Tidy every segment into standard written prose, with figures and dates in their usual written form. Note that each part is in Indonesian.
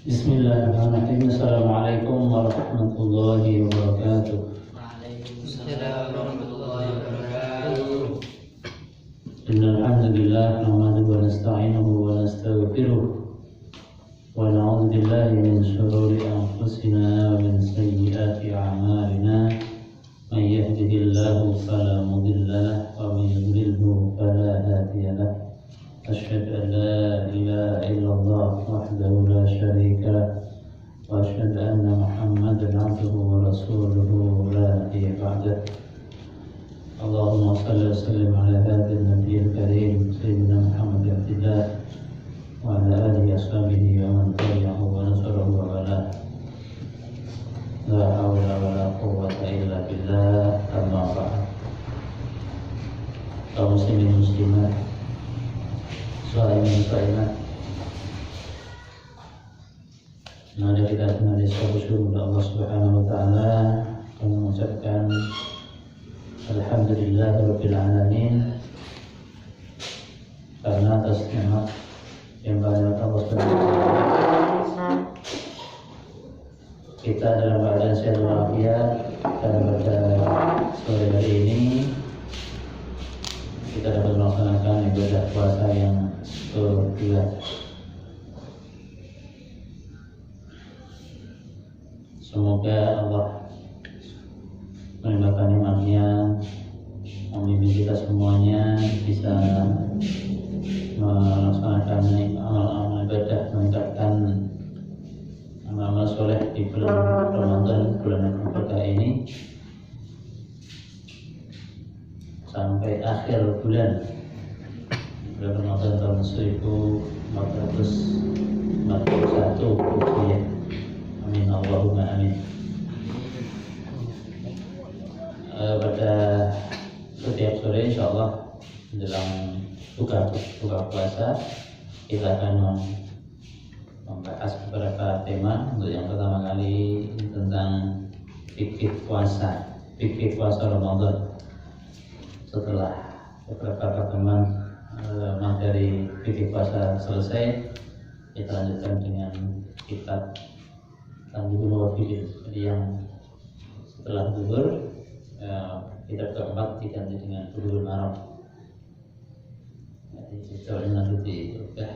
Bismillahirrahmanirrahim. Assalamualaikum warahmatullahi wabarakatuh. Waalaikumsalam warahmatullahi wabarakatuh. Innal hamdalillah nahmaduhu wa nasta'inuhu wa nastaghfiruh wa na'udzu billahi min shururi anfusina wa min sayyiati a'malina. May yahdihillahu fala mudilla lahu wa may yudlilhu fala hadiya lahu. أشهد أن لا إله إلا الله وحده لا شريك له وأشهد أن محمدا عبده ورسوله لا نبي بعده. اللهم صل وسلم على هذا النبي الكريم سيدنا محمد عبد الله وعلى آله وصحبه ومن تبعه ونصره ووالاه. لا حول ولا قوة إلا بالله. أما بعد. kaum muslimin muslimat, Soalnya mari kita bersyukur kepada Allah Subhanahu wa taala dan mengucapkan alhamdulillahirabbil alamin karena atas nikmat yang banyak Allah Subhanahu wa taala. Kita dalam keadaan sehat walafiat dan pada sore hari ini kita dapat melaksanakan ibadah puasa yang kedua. Semoga Allah melimpahkan nikmat-Nya, membimbing kita semuanya bisa melaksanakan amal-amal ibadah, meningkatkan amal-amal soleh di bulan Ramadan, bulan yang berkah ini sampai akhir bulan Ramadan tahun 1441 Hijriah. Amin Allahumma amin. Pada setiap sore insyaallah menjelang buka puasa kita akan membahas beberapa tema. Untuk yang pertama kali tentang fikih puasa Ramadan. Setelah beberapa pertemuan materi fikih puasa selesai, kita lanjutkan dengan kitab Tanbihul Fikih. Jadi yang setelah zuhur, kitab keempat diganti dengan Bulughul Maram. Jadi sore nanti diubah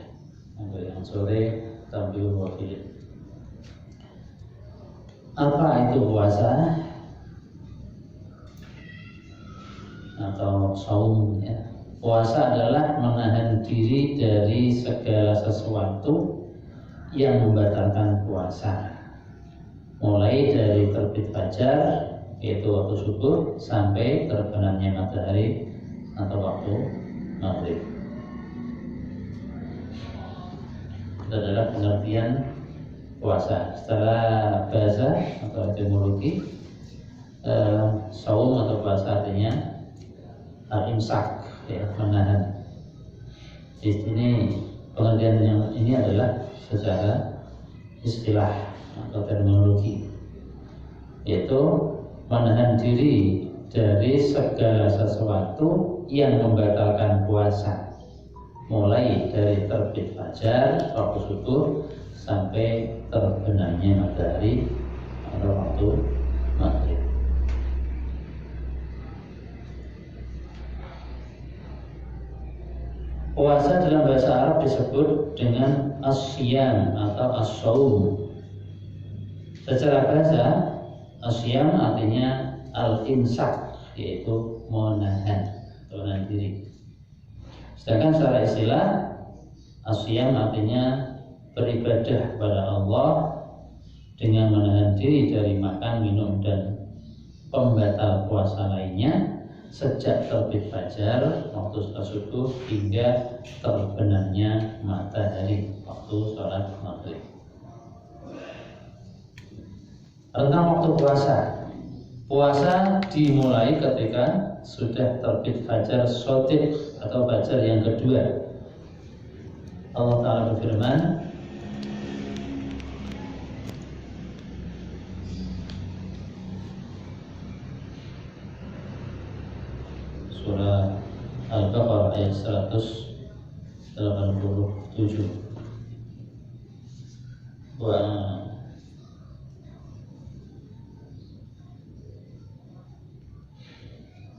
untuk yang sore Tanbihul Fikih. Apa itu puasa atau saum ya? Puasa adalah menahan diri dari segala sesuatu yang membatalkan puasa, mulai dari terbit fajar yaitu waktu subuh sampai terbenamnya matahari atau waktu maghrib. Itu adalah pengertian puasa secara bahasa atau etimologi. Saum atau puasa artinya al-imsak, ya, menahan. Di sini pengertian yang ini adalah secara istilah atau terminologi, yaitu menahan diri dari segala sesuatu yang membatalkan puasa, mulai dari terbit fajar waktu subuh sampai terbenamnya matahari atau waktu maghrib. Puasa dalam bahasa Arab disebut dengan as-siyam atau as-saum. Secara bahasa, as-siyam artinya al-imsak, yaitu menahan diri. Sedangkan secara istilah, as-siyam artinya beribadah kepada Allah dengan menahan diri dari makan, minum, dan pembatal puasa lainnya sejak terbit fajar waktu sholat subuh hingga terbenamnya matahari waktu sholat maghrib. Tentang waktu puasa dimulai ketika sudah terbit fajar shodiq atau fajar yang kedua. Allah Ta'ala berfirman, surah Al-Baqarah ayat 187.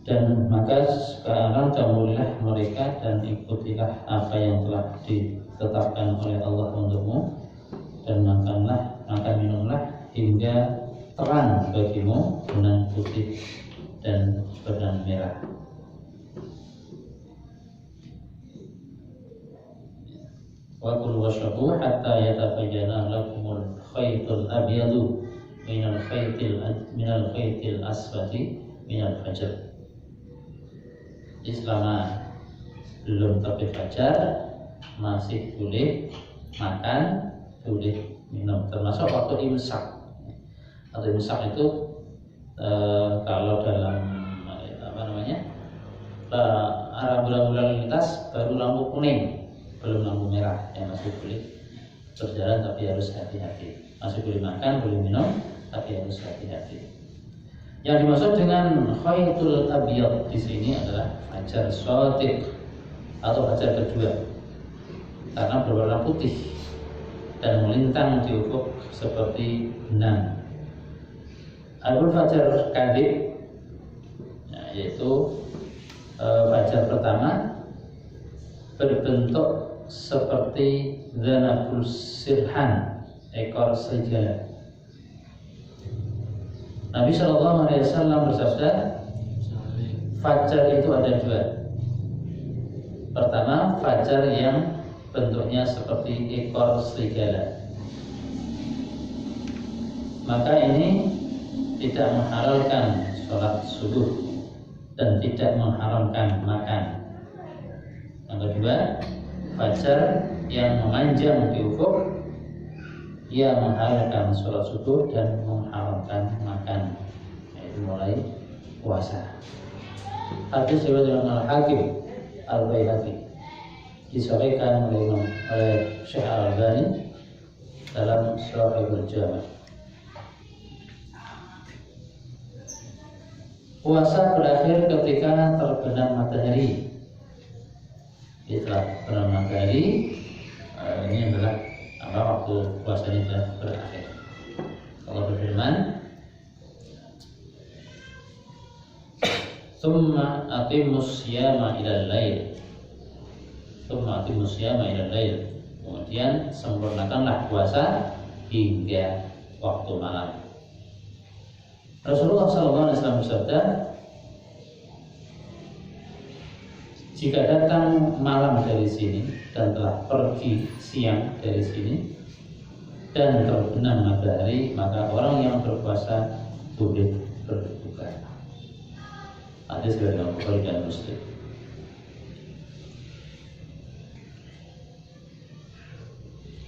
Dan maka sekarang temui-lah mereka dan ikutilah apa yang telah ditetapkan oleh Allah untukmu, dan makan minumlah hingga terang bagimu benang putih dan benang merah. Wa kulu washrabu hatta yatabayyana lakumul khaytul abyadu minal khaytil aswadi minal fajr. Selama belum terbit fajar masih boleh makan, boleh minum, termasuk waktu imsak. Waktu imsak itu kalau dalam arah bulan lintas baru lampu kuning, belum lampu merah, yang masih boleh berjalan tapi harus hati-hati. Masih boleh makan, boleh minum, tapi harus hati-hati. Yang dimaksud dengan khaytul abyad di sini adalah fajar shadiq atau fajar kedua, karena berwarna putih dan melintang di ufuk seperti benang. Adapun fajar kadhib, yaitu fajar pertama berbentuk seperti dzanabul sirhan, ekor serigala. Nabi SAW bersabda, fajar itu ada dua. Pertama, fajar yang bentuknya seperti ekor serigala. Maka ini tidak menghalalkan sholat subuh dan tidak mengharamkan makan. Yang kedua, fajar yang memanjang di ufuk, ia menghalalkan sholat subuh dan mengharamkan makan, yaitu mulai puasa. Hadis riwayat Imam Al-Hakim Al-Baihaqi, disampaikan oleh Syekh Al-Albani dalam Shahihul Jami'. Puasa berakhir ketika terbenam matahari. Setelah terbenam matahari, ini adalah waktu puasanya sudah berakhir. Allah berfirman, "Tsumma aqimus syiyama ilal lail." Tsumma aqimus syiyama ilal lail. Kemudian sempurnakanlah puasa hingga waktu malam. Rasulullah SAW bersabda, jika datang malam dari sini dan telah pergi siang dari sini dan terbenam matahari, maka orang yang berpuasa boleh berbuka. Hadis dari Imam Bukhari dan Muslim.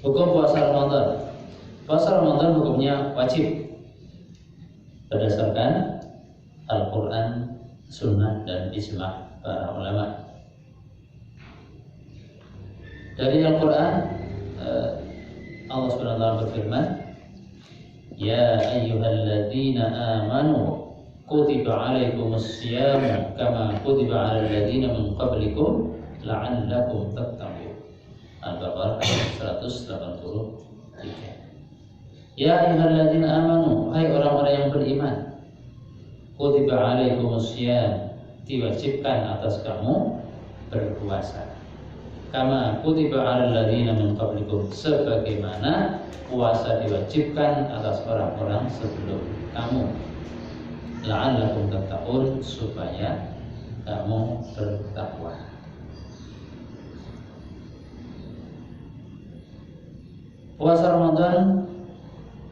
Hukum puasa Ramadan. Puasa Ramadan hukumnya wajib berdasarkan Al-Quran, Sunnah, dan ijma' para ulama. Dari Al-Quran, Allah SWT berfirman, Ya ayyuhalladzina amanu kutiba alaikumus siyamu kama kutiba alal ladzina min qablikum la'allakum tattaqun. Al-Baqarah ayat 183. Ya ayyuhalladzina amanu, hai orang-orang yang beriman, kutiba alaikumus siyam, diwajibkan atas kamu berpuasa. Kama kutiba 'alal ladzina min qablikum, sebagaimana puasa diwajibkan atas orang-orang sebelum kamu. La'allakum tattaqun, supaya kamu bertakwa. Puasa Ramadan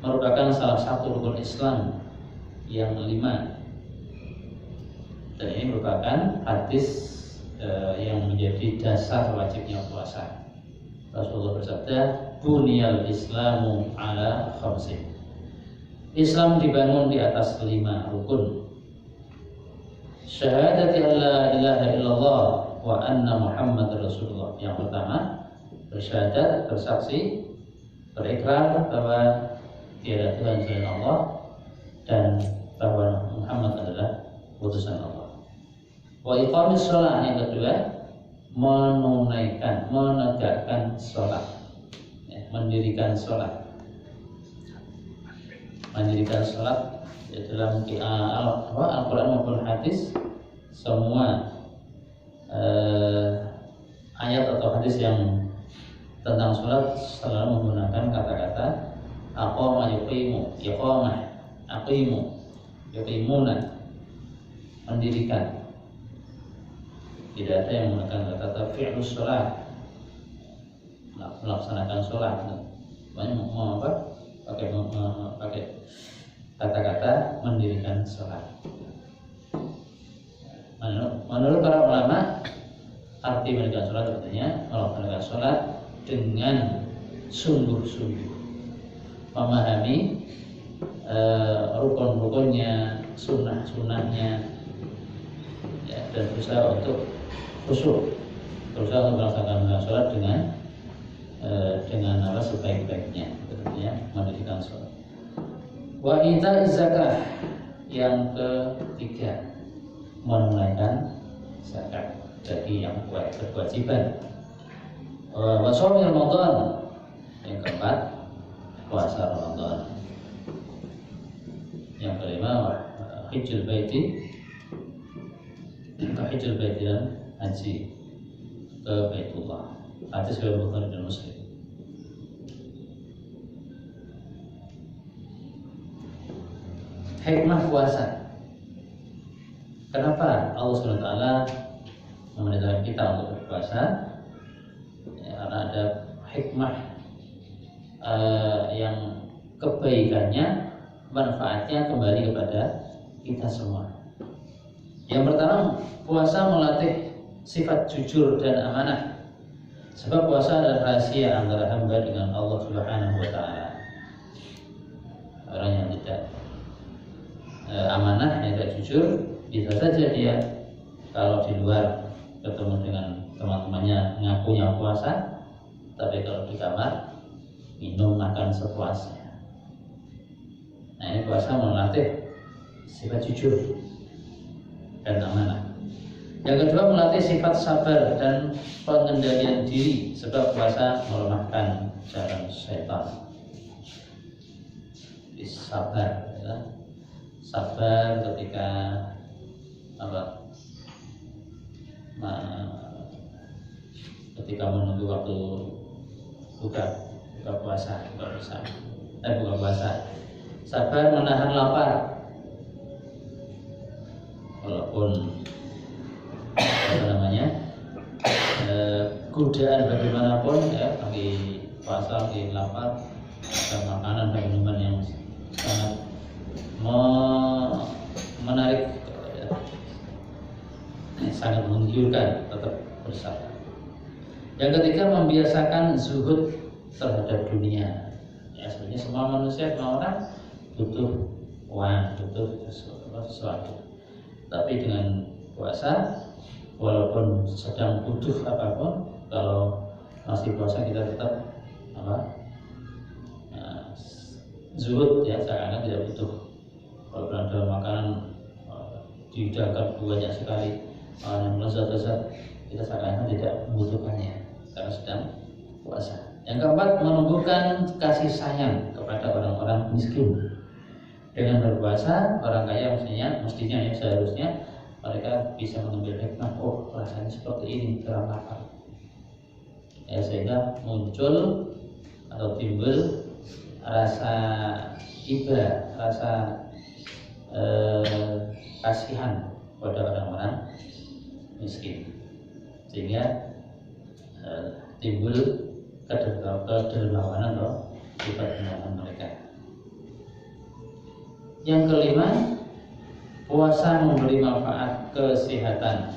merupakan salah satu rukun Islam yang 5, dan ini merupakan hadis yang menjadi dasar wajibnya puasa. Rasulullah bersabda, Buniyal Islamu ala khamsin. Islam dibangun di atas 5 rukun. Syahadati an la ilaha illallah wa anna Muhammad Rasulullah. Yang pertama, bersyahadat, bersaksi, berikrar bahwa tiada Tuhan selain Allah dan bahwa Muhammad adalah utusan Allah. Wa iqamis shalah, yang kedua, menunaikan, menegakkan sholat, mendirikan sholat. mendirikan sholat dalam Al-Quran maupun hadis, semua ayat atau hadis yang tentang sholat selalu menggunakan kata-kata aqama yuqimu, iqamah, aqimu, yuqimuna, mendirikan. Tidak ada yang menggunakan kata fi'lus sholat, melaksanakan sholat. Banyak mau apa? Pakai kata-kata mendirikan sholat. Menurut para ulama, arti mendirikan sholat artinya melaksanakan sholat dengan sungguh-sungguh, memahami rukun-rukunnya, sunnah-sunnahnya, ya, dan berusaha untuk khusyuk, berusaha untuk melaksanakan sholat dengan apa sebaik-baiknya, artinya mendirikan sholat. Wa ita zakah, yang ketiga menunaikan zakat bagi yang berkewajiban. Wa shaum Ramadan, yang keempat puasa Ramadan. Yang kelima hajjul baiti, hajjul baiti dan haji ke Baitullah. Hadis riwayat Bukhari dan Muslim. Hikmah puasa. Kenapa Allah SWT memerintahkan kita untuk berpuasa? Ya, karena ada hikmah yang kebaikannya, manfaatnya kembali kepada kita semua. Yang pertama, puasa melatih sifat jujur dan amanah. Sebab puasa adalah rahasia antara hamba dengan Allah Subhanahu wa Ta'ala. Orang yang tidak amanah, yang tidak jujur, bisa saja dia kalau di luar ketemu dengan teman-temannya ngakunya puasa, tapi kalau di kamar minum makan sepuasnya. Nah, ini puasa melatih sifat jujur dan amanah. Yang kedua, melatih sifat sabar dan pengendalian diri, sebab puasa melemahkan jalan setan. Sabar, ya. Sabar ketika ketika menunggu waktu buka puasa, buka puasa. Sabar menahan lapar, walaupun godaan bagaimanapun, ya, lagi puasa, lagi lapar, ada makanan dan minuman yang sangat menarik, ya, sangat menggiurkan, tetap bersabar. Yang ketiga, membiasakan zuhud terhadap dunia. Ya, sebenarnya semua manusia, semua orang butuh uang, butuh sesuatu. Tapi dengan puasa, walaupun sedang butuh apapun, kalau masih puasa kita tetap zuhud, ya, seakan-akan tidak butuh. Kalau ada makanan dihidangkan banyak sekali, yang lezat-lezat, kita seakan-akan tidak membutuhkannya karena sedang puasa. Yang keempat, menumbuhkan kasih sayang kepada orang-orang miskin. Dengan berpuasa, orang kaya mestinya ya, seharusnya mereka bisa mengambil hikmah, oh rasanya seperti ini dalam lapar, ya, sehingga muncul atau timbul rasa iba, rasa kasihan pada orang-orang miskin, sehingga timbul kedermawanan atau sifat mereka. Yang kelima, puasa memberi manfaat kesehatan.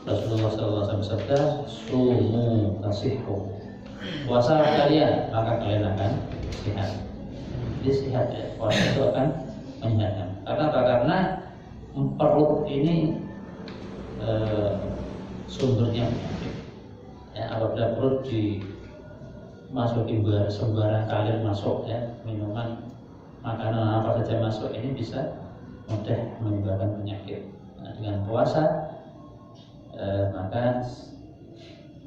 Rasulullah SAW bersabda, sumu tasihhu. Puasa kalian, maka kalian akan sehat. Jadi sehat, ya. Puasa itu akan menyehatkan. Karena apa? Karena perut ini sumbernya penyakit. Ya, apabila perut dimasuki sembarang kalir masuk, ya, minuman, makanan apa saja masuk, ini bisa mudah menyebabkan penyakit. Nah, dengan puasa maka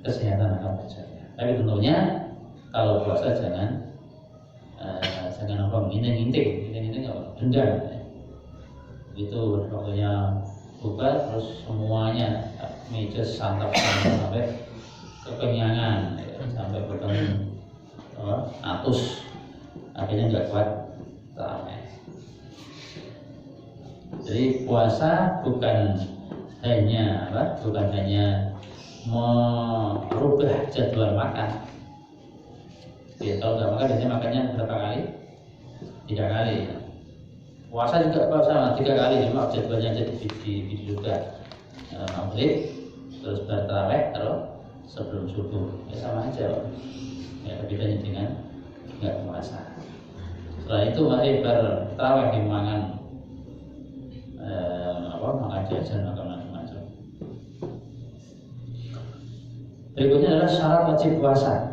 kesehatan akan terjaga. Tapi tentunya kalau puasa jangan jangan apa nginting apa dendam ya. Itu waktunya buka terus semuanya meja santap sampai kekenyangan ya, sampai potong atus, akhirnya nggak kuat tarawih. Jadi puasa bukan hanya merubah jadwal makan. Ya, kalau nggak makan biasanya makannya berapa kali? 3 kali. Puasa juga sama 3 kali, cuma jadwalnya jadi juga maghrib, terus tarawih, terus sebelum subuh. Ya sama aja, ya bedanya dengan nggak puasa. Setelah itu mari bertarawih di mangan makan jajan makan macam-macam. Berikutnya adalah syarat wajib puasa.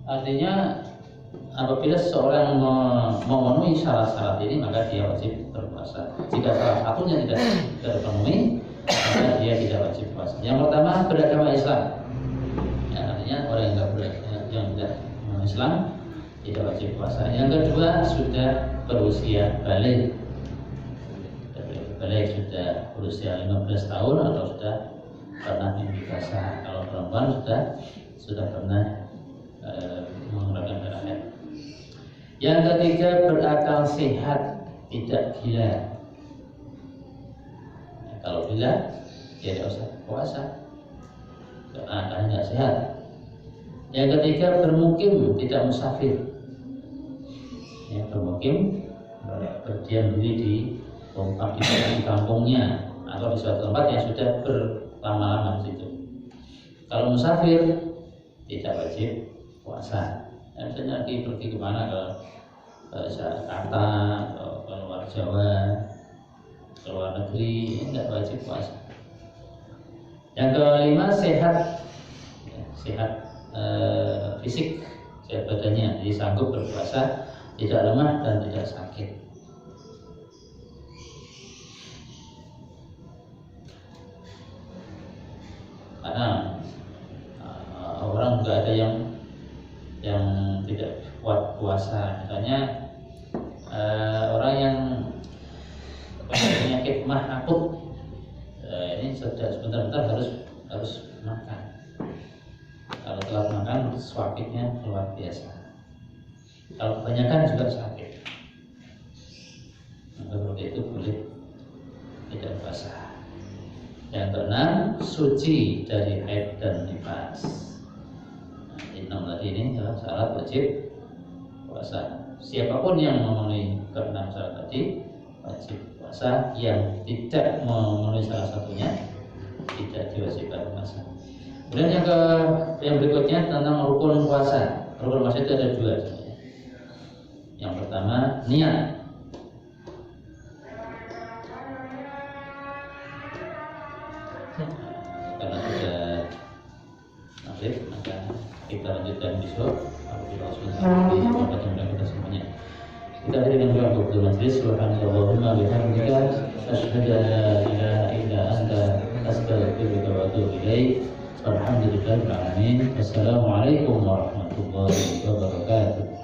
Artinya apabila seseorang memenuhi syarat-syarat ini maka dia wajib berpuasa. Jika salah satunya tidak terpenuhi maka dia tidak wajib puasa. Yang pertama beragama Islam. Ya, artinya orang yang tidak Islam tidak wajib puasa. Yang kedua sudah berusia balik. Balik sudah berusia 15 tahun atau sudah pernah mimpi basah. Kalau perempuan sudah pernah mengeluarkan darah haid. Yang ketiga berakal sehat, tidak gila. Nah, kalau gila ya tidak usah puasa karena akalnya tidak sehat. Yang ketiga bermukim, tidak musafir. Ya, bermukim berdiam diri di kampungnya atau di suatu tempat yang sudah berlama-lama di situ. Kalau musafir tidak wajib puasa. Misalnya pergi kemana, ke Jakarta atau ke luar Jawa, ke luar negeri, tidak wajib puasa. Yang kelima sehat, sehat fisik, sehat badannya, jadi sanggup berpuasa, tidak lemah dan tidak sakit. Karena orang juga ada yang tidak kuat puasa, misalnya orang yang penyakit mah akut, ini sudah sebentar-bentar harus makan. Kalau telat makan swabitnya luar biasa. Kalau kebanyakan juga sakit. Maka seperti itu boleh tidak puasa. Yang keenam suci dari haid dan nifas. Nah, 6 tadi ini adalah syarat wajib puasa. Siapapun yang memenuhi keenam syarat tadi wajib puasa. Yang tidak memenuhi salah satunya tidak diwajibkan puasa. Kemudian yang berikutnya tentang rukun puasa. Rukun puasa itu ada 2 sebenarnya. Yang pertama niat. Karena sudah maghrib maka kita lanjutkan besok. Kita semuanya. Kita akhiri dengan doa untuk majelis. Subhanallahumma bihamdika asyhadu an la ilaha illa anta astaghfiruka wa atubu ilaik. Alhamdulillahirabbil alamin. Wassalamualaikum warahmatullahi wabarakatuh.